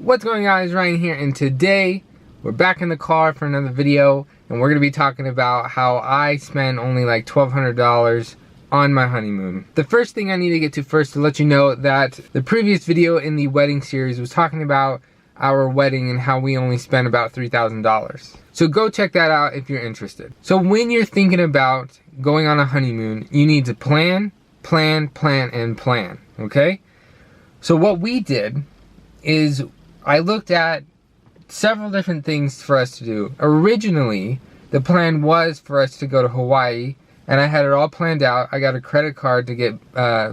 What's going on, guys? Ryan here, and today we're back in the car for another video, and we're going to be talking about how I spent only like $1,200 on my honeymoon. The first thing I need to get to first to let you know that the previous video in the wedding series was talking about our wedding and how we only spent about $3,000. So go check that out if you're interested. So when you're thinking about going on a honeymoon, you need to plan, okay? So what we did is I looked at several different things for us to do. Originally, the plan was for us to go to Hawaii, and I had it all planned out. I got a credit card to get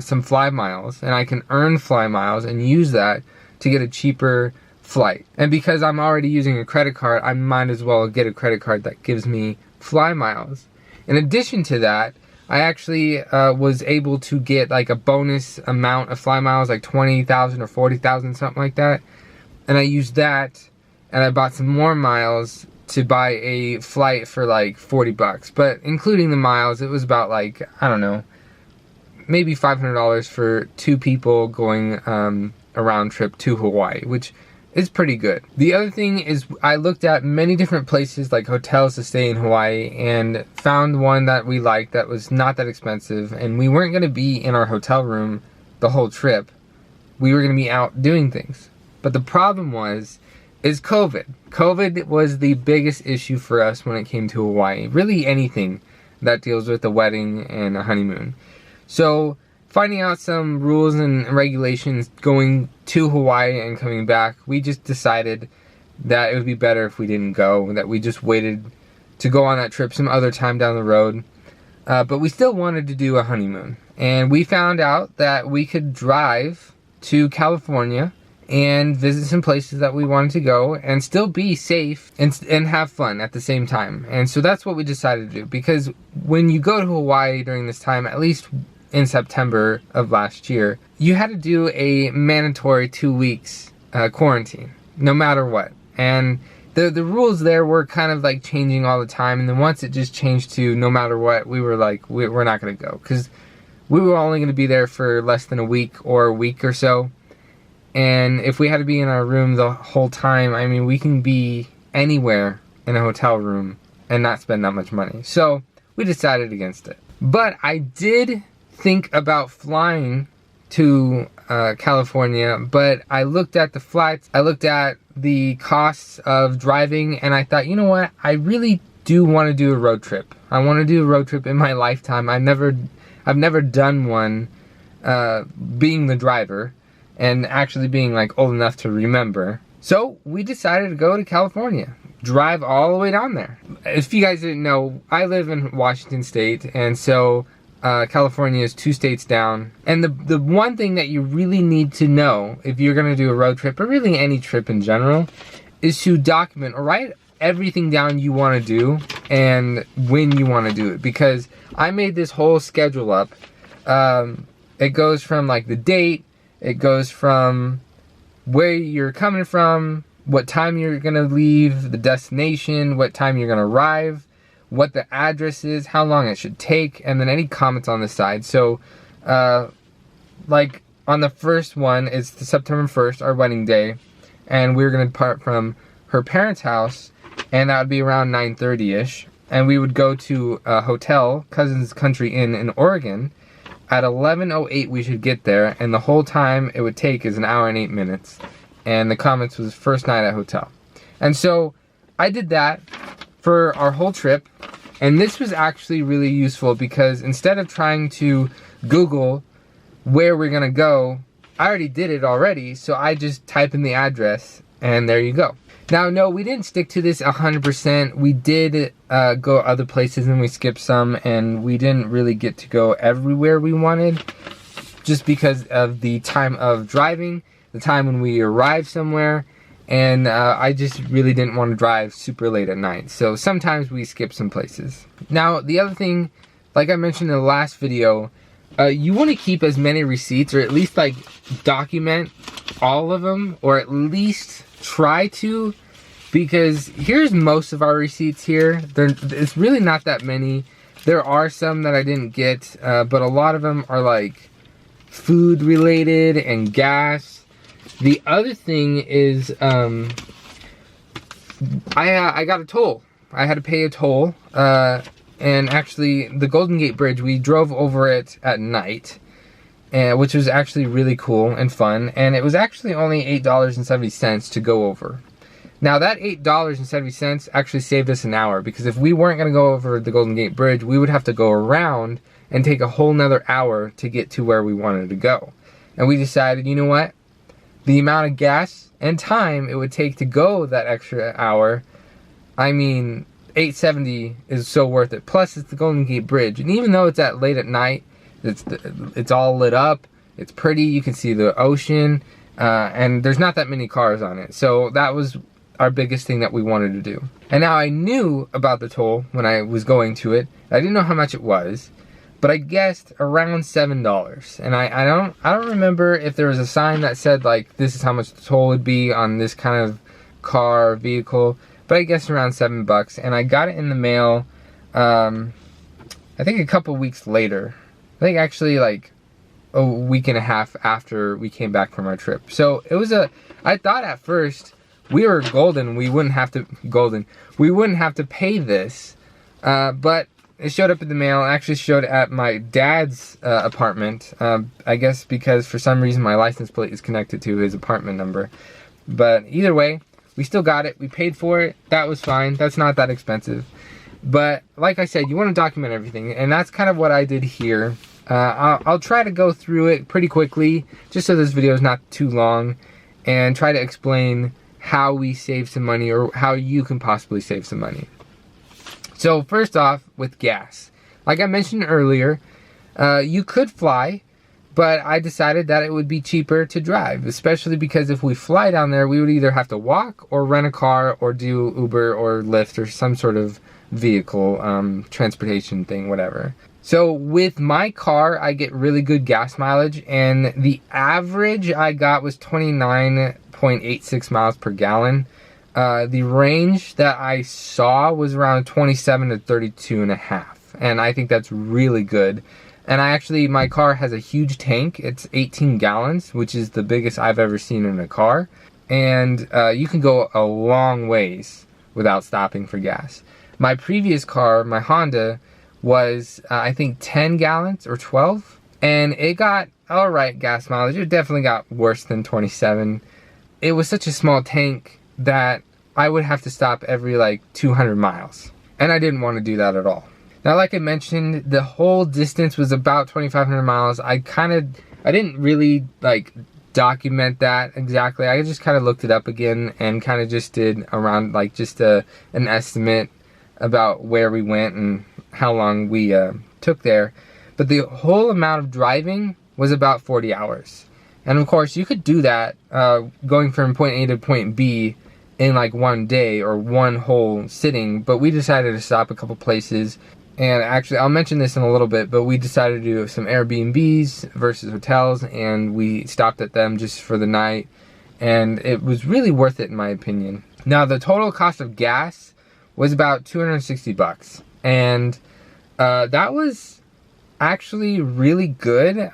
some fly miles, and I can earn fly miles and use that to get a cheaper flight. And because I'm already using a credit card, I might as well get a credit card that gives me fly miles. In addition to that, I actually was able to get like a bonus amount of fly miles, like 20,000 or 40,000, something like that. And I used that, and I bought some more miles to buy a flight for like 40 bucks. But including the miles, it was about like, I don't know, maybe $500 for two people going a round trip to Hawaii, which is pretty good. The other thing is I looked at many different places like hotels to stay in Hawaii and found one that we liked that was not that expensive, and we weren't going to be in our hotel room the whole trip. We were going to be out doing things. But the problem is COVID. COVID was the biggest issue for us when it came to Hawaii. Really anything that deals with a wedding and a honeymoon. So finding out some rules and regulations going to Hawaii and coming back, we just decided that it would be better if we didn't go, that we just waited to go on that trip some other time down the road. But we still wanted to do a honeymoon. And we found out that we could drive to California and visit some places that we wanted to go and still be safe and have fun at the same time. And so that's what we decided to do, because when you go to Hawaii during this time, at least in September of last year, you had to do a mandatory 2 weeks quarantine, no matter what. And the rules there were kind of like changing all the time. And then once it just changed to no matter what, we were like, we're not going to go, because we were only going to be there for less than a week or a week or so. And if we had to be in our room the whole time, I mean, we can be anywhere in a hotel room and not spend that much money. So we decided against it. But I did think about flying to California, but I looked at the flights, I looked at the costs of driving, and I thought, you know what, I really do want to do a road trip. I want to do a road trip in my lifetime. I've never done one being the driver and actually being like old enough to remember. So we decided to go to California, drive all the way down there. If you guys didn't know, I live in Washington State, and so California is 2 states down. And the one thing that you really need to know if you're gonna do a road trip, or really any trip in general, is to document or write everything down you wanna do and when you wanna do it. Because I made this whole schedule up. It goes from like the date, it goes from where you're coming from, what time you're gonna leave, the destination, what time you're gonna arrive, what the address is, how long it should take, and then any comments on the side. So, like on the first one, it's the September 1st, our wedding day, and we're gonna depart from her parents' house, and that would be around 9:30ish, and we would go to a hotel, Cousins Country Inn in Oregon. At 11:08 we should get there, and the whole time it would take is 1 hour and 8 minutes. And the comments was first night at hotel. And so I did that for our whole trip, and this was actually really useful because instead of trying to Google where we're gonna go, I already did it already, so I just type in the address and there you go. Now, no, we didn't stick to this 100%. We did go other places and we skipped some, and we didn't really get to go everywhere we wanted just because of the time of driving, the time when we arrived somewhere, and I just really didn't want to drive super late at night. So sometimes we skip some places. Now, the other thing, like I mentioned in the last video, you want to keep as many receipts, or at least like document all of them, or at least try to, because here's most of our receipts here. It's really not that many. There are some that I didn't get, but a lot of them are like food related and gas. The other thing is I got a toll. I had to pay a toll. And actually, the Golden Gate Bridge, we drove over it at night, which was actually really cool and fun. And it was actually only $8.70 to go over. Now, that $8.70 actually saved us an hour, because if we weren't going to go over the Golden Gate Bridge, we would have to go around and take a whole nother hour to get to where we wanted to go. And we decided, you know what? The amount of gas and time it would take to go that extra hour, I mean, $8.70 is so worth it. Plus, it's the Golden Gate Bridge, and even though it's at late at night, it's all lit up. It's pretty. You can see the ocean, and there's not that many cars on it. So that was our biggest thing that we wanted to do. And now I knew about the toll when I was going to it. I didn't know how much it was, but I guessed around $7. And I don't remember if there was a sign that said like this is how much the toll would be on this kind of car or vehicle. But I guess around $7, and I got it in the mail, I think a couple weeks later. I think actually like a week and a half after we came back from our trip. So it was I thought at first we were golden, we wouldn't have to pay this, but it showed up in the mail. It actually showed at my dad's apartment, I guess because for some reason my license plate is connected to his apartment number. But either way, we still got it. We paid for it. That was fine. That's not that expensive. But like I said, you want to document everything. And that's kind of what I did here. I'll try to go through it pretty quickly, just so this video is not too long, and try to explain how we save some money, or how you can possibly save some money. So first off, with gas. Like I mentioned earlier, you could fly, but I decided that it would be cheaper to drive, especially because if we fly down there, we would either have to walk or rent a car or do Uber or Lyft or some sort of vehicle, transportation thing, whatever. So with my car, I get really good gas mileage, and the average I got was 29.86 miles per gallon. The range that I saw was around 27 to 32 and a half, and I think that's really good. And my car has a huge tank. It's 18 gallons, which is the biggest I've ever seen in a car. And you can go a long ways without stopping for gas. My previous car, my Honda, was I think 10 gallons or 12. And it got alright gas mileage. It definitely got worse than 27. It was such a small tank that I would have to stop every like 200 miles. And I didn't want to do that at all. Now, like I mentioned, the whole distance was about 2,500 miles. I didn't really like document that exactly. I just kind of looked it up again and kind of just did around like just an estimate about where we went and how long we took there. But the whole amount of driving was about 40 hours. And of course, you could do that going from point A to point B in like one day or one whole sitting. But we decided to stop a couple places. And actually, I'll mention this in a little bit, but we decided to do some Airbnbs versus hotels, and we stopped at them just for the night, and it was really worth it in my opinion. Now, the total cost of gas was about $260, and that was actually really good.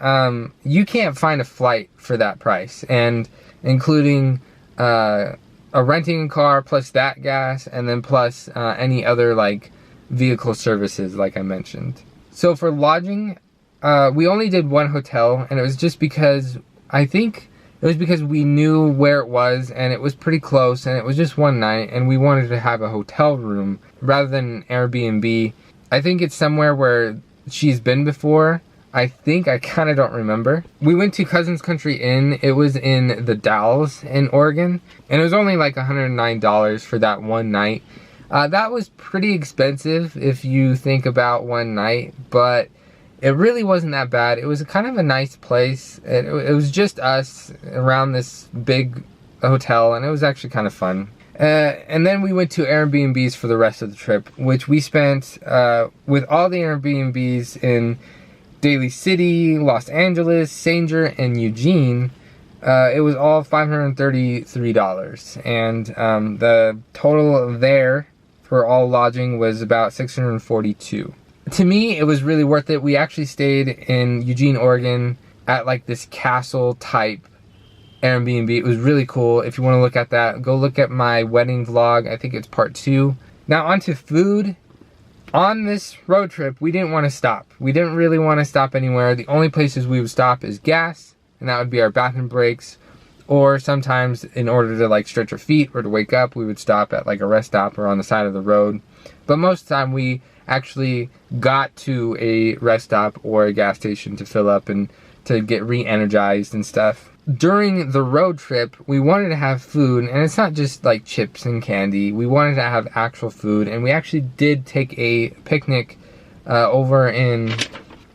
You can't find a flight for that price, and including renting a car plus that gas, and then plus any other like vehicle services like I mentioned. So for lodging, we only did one hotel, and it was just because we knew where it was, and it was pretty close, and it was just one night, and we wanted to have a hotel room rather than an Airbnb. I think it's somewhere where she's been before. I kind of don't remember. We went to Cousin's Country Inn. It was in the Dalles in Oregon, and it was only like $109 for that one night. That was pretty expensive if you think about one night, but it really wasn't that bad. It was kind of a nice place. It was just us around this big hotel, and it was actually kind of fun. And then we went to Airbnbs for the rest of the trip, which we spent with all the Airbnbs in Daly City, Los Angeles, Sanger, and Eugene. It was all $533, and the total there for all lodging was about $642. To me, it was really worth it. We actually stayed in Eugene, Oregon at like this castle type Airbnb. It was really cool. If you want to look at that, go look at my wedding vlog. I think it's part 2. Now onto food. On this road trip, we didn't want to stop. We didn't really want to stop anywhere. The only places we would stop is gas, and that would be our bathroom breaks. Or sometimes in order to like stretch our feet or to wake up, we would stop at like a rest stop or on the side of the road. But most of the time we actually got to a rest stop or a gas station to fill up and to get re-energized and stuff. During the road trip, we wanted to have food, and it's not just like chips and candy. We wanted to have actual food, and we actually did take a picnic over in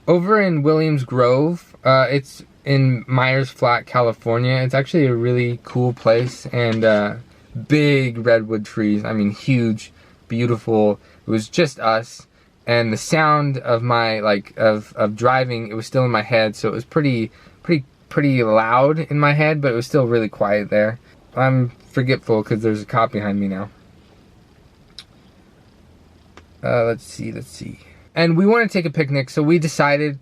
Williams Grove. It's in Myers Flat, California. It's actually a really cool place, and big redwood trees. I mean, huge, beautiful. It was just us, and the sound of my of driving, it was still in my head, so it was pretty loud in my head, but it was still really quiet there. I'm forgetful because there's a cop behind me now. Let's see. And we want to take a picnic, so we decided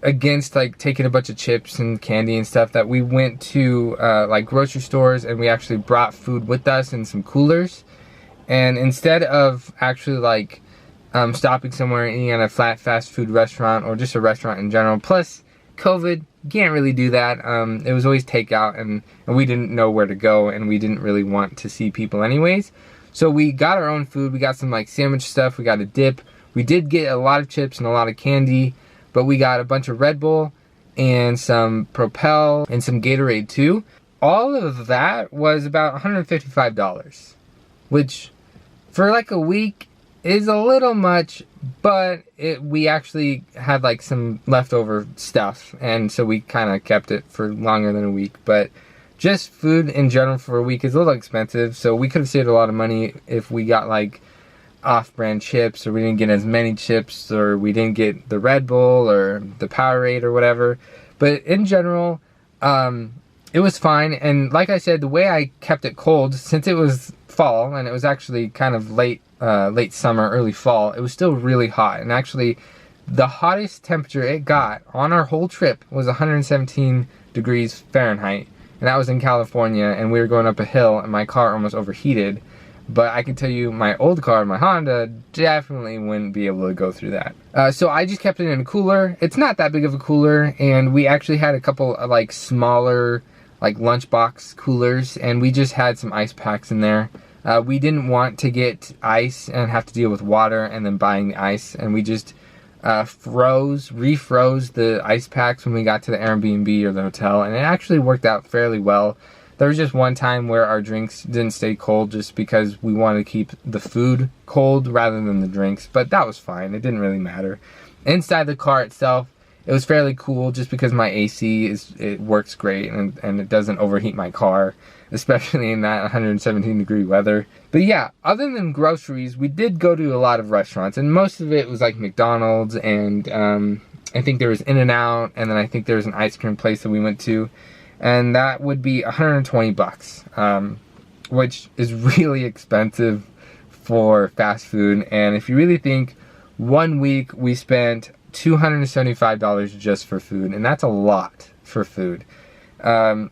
against like taking a bunch of chips and candy and stuff, that we went to like grocery stores, and we actually brought food with us in some coolers. And instead of actually like stopping somewhere and eating at a fast food restaurant or just a restaurant in general, plus COVID, you can't really do that. It was always takeout, and we didn't know where to go, and we didn't really want to see people anyways. So we got our own food. We got some like sandwich stuff. We got a dip. We did get a lot of chips and a lot of candy, but we got a bunch of Red Bull and some Propel and some Gatorade too. All of that was about $155, which for like a week is a little much, but we actually had like some leftover stuff, and so we kind of kept it for longer than a week. But just food in general for a week is a little expensive, so we could have saved a lot of money if we got like off-brand chips, or we didn't get as many chips, or we didn't get the Red Bull or the Powerade or whatever. But in general, it was fine. And like I said, the way I kept it cold, since it was fall and it was actually kind of late summer, early fall, it was still really hot. And actually the hottest temperature it got on our whole trip was 117 degrees Fahrenheit, and that was in California, and we were going up a hill and my car almost overheated. But I can tell you, my old car, my Honda, definitely wouldn't be able to go through that. So I just kept it in a cooler. It's not that big of a cooler, and we actually had a couple of like smaller like lunchbox coolers, and we just had some ice packs in there. We didn't want to get ice and have to deal with water and then buying the ice, and we just refroze the ice packs when we got to the Airbnb or the hotel, and it actually worked out fairly well. There was just one time where our drinks didn't stay cold just because we wanted to keep the food cold rather than the drinks, but that was fine. It didn't really matter. Inside the car itself, it was fairly cool just because my AC it works great, and it doesn't overheat my car, especially in that 117 degree weather. But yeah, other than groceries, we did go to a lot of restaurants, and most of it was like McDonald's, and I think there was In-N-Out, and then I think there was an ice cream place that we went to, and that would be $120, which is really expensive for fast food. And if you really think, 1 week we spent $275 just for food, and that's a lot for food. At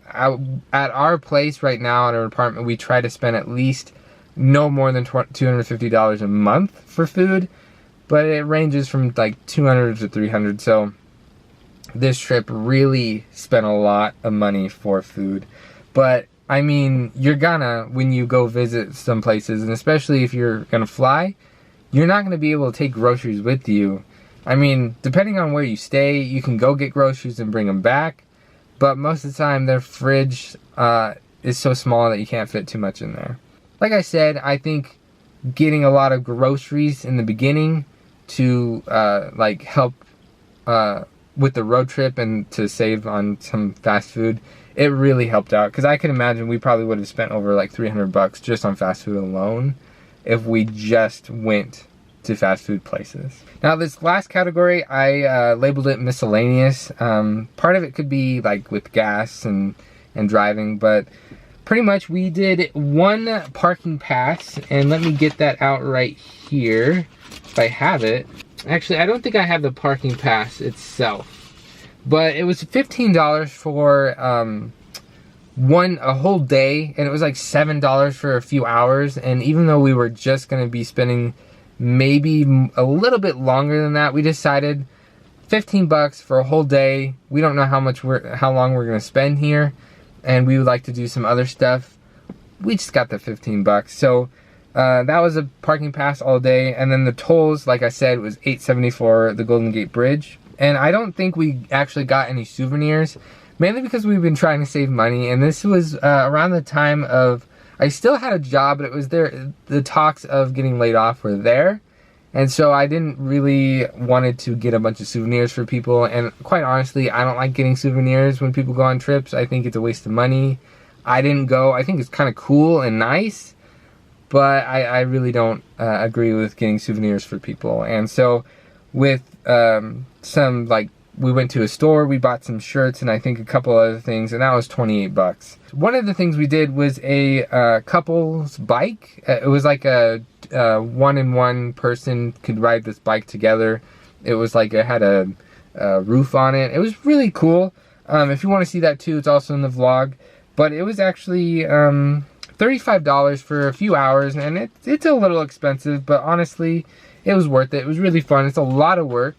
our place right now, at our apartment, we try to spend at least no more than $250 a month for food, but it ranges from like $200 to $300. So this trip really spent a lot of money for food. But I mean, you're gonna, when you go visit some places, and especially if you're gonna fly, you're not gonna be able to take groceries with you. I mean, depending on where you stay, you can go get groceries and bring them back, but most of the time their fridge is so small that you can't fit too much in there. Like I said, I think getting a lot of groceries in the beginning to like help with the road trip and to save on some fast food, it really helped out, because I can imagine we probably would have spent over like $300 just on fast food alone if we just went to fast food places. Now this last category, I labeled it miscellaneous. Part of it could be like with gas and driving, but pretty much we did one parking pass, and let me get that out right here if I have it. Actually, I don't think I have the parking pass itself, but it was $15 a whole day, and it was like $7 for a few hours. And even though we were just going to be spending maybe a little bit longer than that, we decided $15 for a whole day. We don't know how long we're going to spend here, and we would like to do some other stuff. We just got the $15. So that was a parking pass all day. And then the tolls, like I said, was $8.70 for the Golden Gate Bridge. And I don't think we actually got any souvenirs, mainly because we've been trying to save money. And this was around the time of, I still had a job, but it was there, the talks of getting laid off were there. And so I didn't really wanted to get a bunch of souvenirs for people. And quite honestly, I don't like getting souvenirs when people go on trips. I think it's a waste of money. I didn't go. I think it's kind of cool and nice, but I really don't agree with getting souvenirs for people. And so with some, like, we went to a store, we bought some shirts and I think a couple other things, and that was $28. One of the things we did was a couple's bike. It was like a one person could ride this bike together. It was like it had a roof on it. It was really cool. If you want to see that too, it's also in the vlog. But it was actually $35 for a few hours, and it's a little expensive, but honestly, it was worth it. It was really fun. It's a lot of work.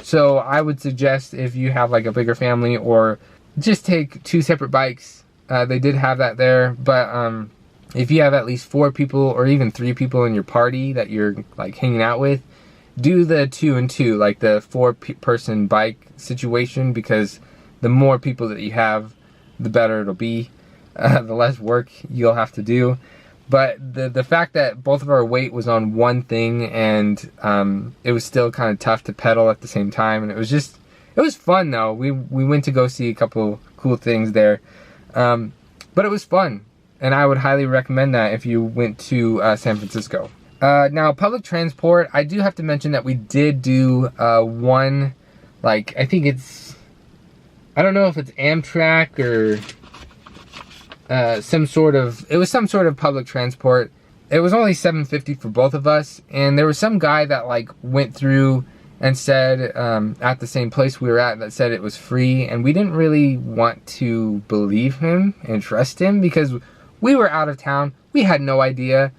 So I would suggest if you have like a bigger family, or just take 2 separate bikes. They did have that there, but if you have at least 4 people or even 3 people in your party that you're like hanging out with, do the 2 and 2, like the 4-person bike situation, because the more people that you have, the better it'll be. The less work you'll have to do. But the fact that both of our weight was on one thing, and it was still kind of tough to pedal at the same time, and it was fun though. We went to go see a couple cool things there, but it was fun, and I would highly recommend that if you went to San Francisco. Now, public transport, I do have to mention that we did do one, like, I think it's, I don't know if it's Amtrak or some sort of public transport. It was only $7.50 for both of us, and there was some guy that like went through and said at the same place we were at, that said it was free, and we didn't really want to believe him and trust him because we were out of town. We had no idea,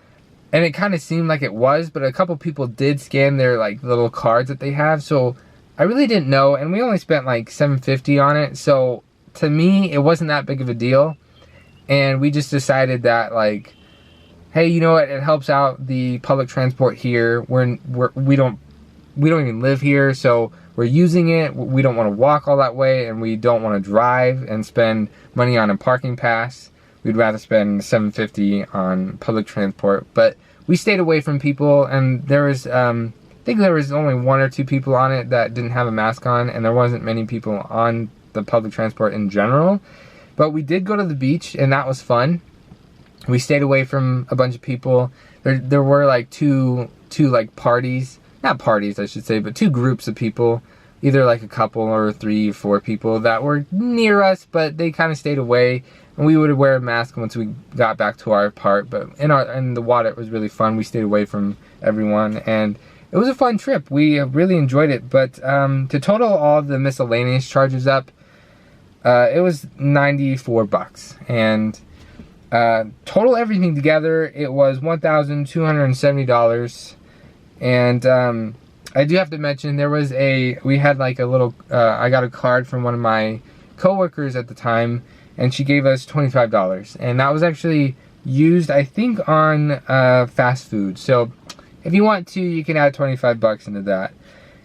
and it kind of seemed like it was, but a couple people did scan their like little cards that they have, so I really didn't know, and we only spent like $7.50 on it, so to me it wasn't that big of a deal. And we just decided that, like, hey, you know what? It helps out the public transport here. We don't even live here, so we're using it. We don't want to walk all that way, and we don't want to drive and spend money on a parking pass. We'd rather spend $7.50 on public transport. But we stayed away from people, and there was, I think there was only 1 or 2 people on it that didn't have a mask on, and there wasn't many people on the public transport in general. But we did go to the beach, and that was fun. We stayed away from a bunch of people. There were like two like parties, not parties I should say, but 2 groups of people, either like a couple or 3 or 4 people that were near us, but they kind of stayed away. And we would wear a mask once we got back to our part. But in the water, it was really fun. We stayed away from everyone, and it was a fun trip. We really enjoyed it. But to total all the miscellaneous charges up, it was $94, and total everything together, it was $1,270. And I do have to mention, we had like a little, I got a card from one of my coworkers at the time, and she gave us $25, and that was actually used, I think, on fast food. So if you want to, you can add $25 into that.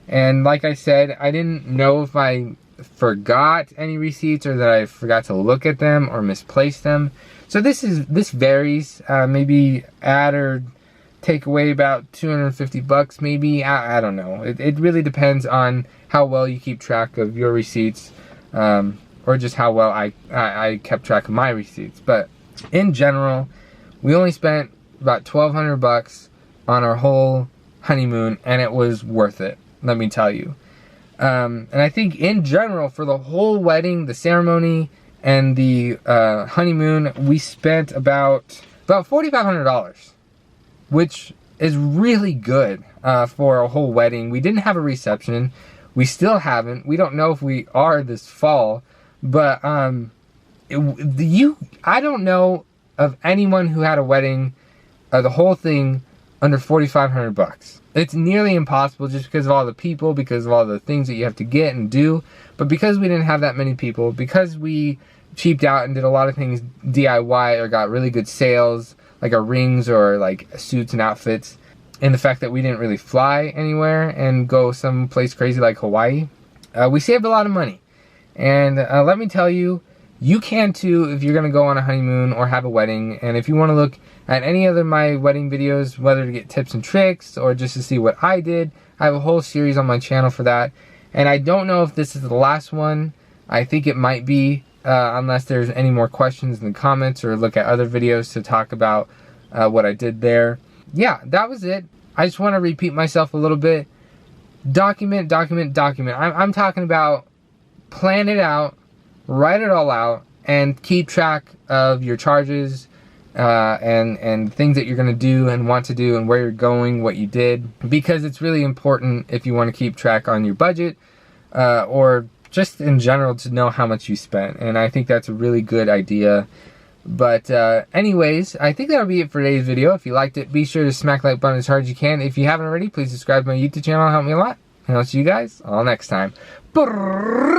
And like I said, I didn't know if I forgot any receipts or that I forgot to look at them or misplaced them. So this varies. Maybe add or take away about $250 maybe. I don't know. It really depends on how well you keep track of your receipts, or just how well I kept track of my receipts. But in general, we only spent about $1,200 on our whole honeymoon, and it was worth it, let me tell you. And I think in general, for the whole wedding, the ceremony, and the honeymoon, we spent about $4,500, which is really good for a whole wedding. We didn't have a reception. We still haven't. We don't know if we are this fall, but I don't know of anyone who had a wedding, the whole thing, under $4,500. It's nearly impossible just because of all the people, because of all the things that you have to get and do. But because we didn't have that many people, because we cheaped out and did a lot of things DIY or got really good sales, like our rings or like suits and outfits, and the fact that we didn't really fly anywhere and go someplace crazy like Hawaii, we saved a lot of money. And let me tell you, you can too if you're going to go on a honeymoon or have a wedding. And if you want to look at any other of my wedding videos, whether to get tips and tricks or just to see what I did, I have a whole series on my channel for that. And I don't know if this is the last one. I think it might be, unless there's any more questions in the comments or look at other videos to talk about what I did there. Yeah, that was it. I just want to repeat myself a little bit. Document, document, document. I'm talking about plan it out, write it all out, and keep track of your charges and things that you're going to do and want to do and where you're going, what you did, because it's really important if you want to keep track on your budget or just in general to know how much you spent. And I think that's a really good idea. But anyways, I think that'll be it for today's video. If you liked it, be sure to smack the like button as hard as you can. If you haven't already, please subscribe to my YouTube channel. It'll help me a lot. And I'll see you guys all next time. Brrr.